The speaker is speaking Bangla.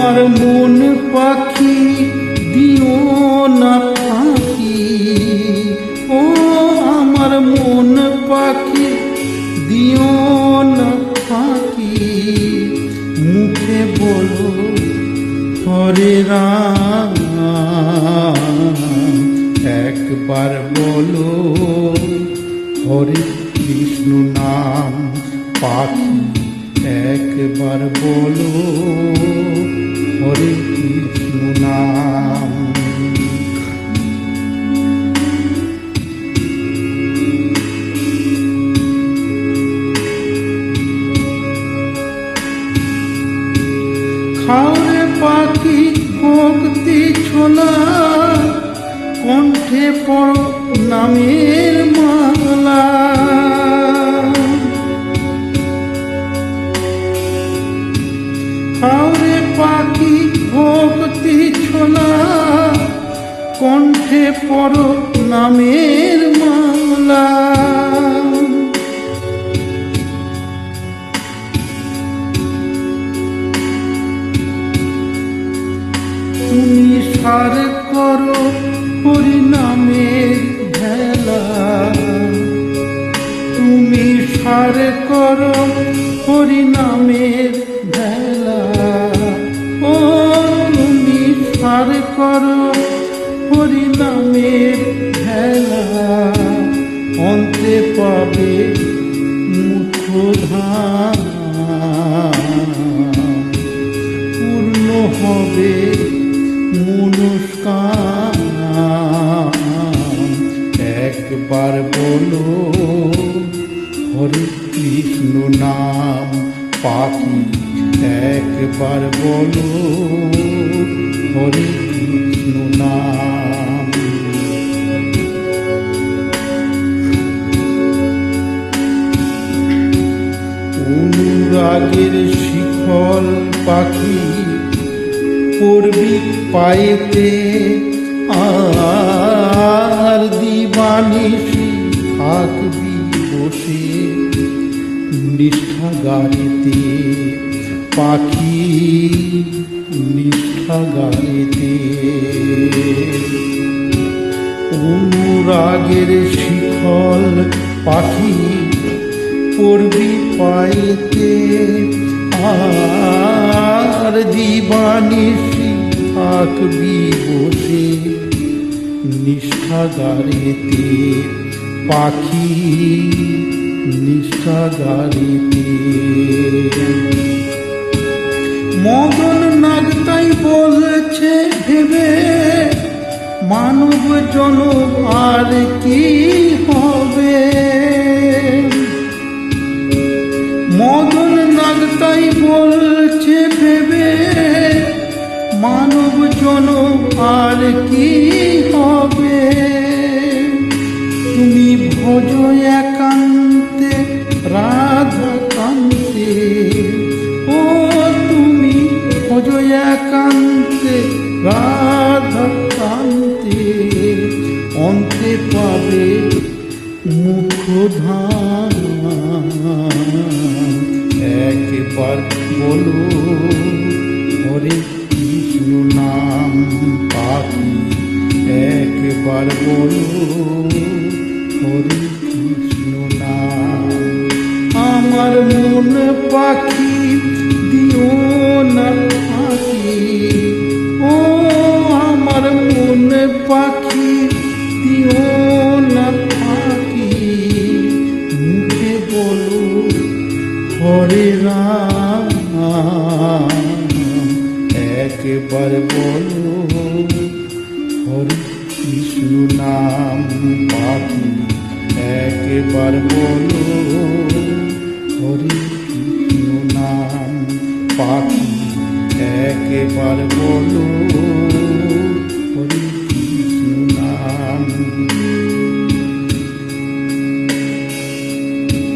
আমার মন পাখি দিও না ফাঁকি, ও আমার মন পাখি দিও না ফাঁকি। মুখে বলো হরে রাম, একবার বলো হরে কৃষ্ণ নাম। পাখি একবার বলো হরে কৃষ্ণ নাম। খাওরে পাখি ভক্তি ছোলা, কণ্ঠে পড়ো নামের মালা। খাওরে পাখি ভক্তি ছোলা, কণ্ঠে পড়ো নামের মালা। তুমি সার করো হরি নামের ভেলা, তুমি সার করো হরি নামের ভেলা। ও তুমি সার করো হরি নামের ভেলা। অন্তে পাবে মুখধাম, পূর্ণ হবে মনস্কাম। একবার বলো হরে কৃষ্ণ নাম। পাখি একবার বলো হরে কৃষ্ণ নাম। অনুরাগের শিখল পাখি পড়বি পায়েতে, আর দিবানিশি থাকবি বসে নিষ্ঠাগারেতে। পাখি নিষ্ঠাগারেতে। অনুরাগের শিখল পাখি পড়বি পায়েতে, আর দিবানিশি থাকবি বসে নিষ্ঠাগারেতে। পাখি নিষ্ঠাগারেতে। মদন নাগ তাই বলছে ভেবে, মানব জনম আর কি হবে। মদন নাগ তাই বলছে ভেবে, মানব জনম আর কি হবে। তুমি ভজ একান্তে রাধা কান্তে, ও তুমি ভজ একান্তে রাধা কান্তে। অন্তে পাবে মুখধাম। একবার বলো হরে কৃষ্ণ নাম। পাখি একবার বলো হরে কৃষ্ণ নাম। আমার মন পাখি দিও না ফাঁকি, ও আমার মন পাখি দিও না ফাঁকি। মুখে বলো হরে রাম, একবার বলো হরে কৃষ্ণ নাম। পাখি একবার বলো হরে কৃষ্ণ নাম। পাখি একবার বলো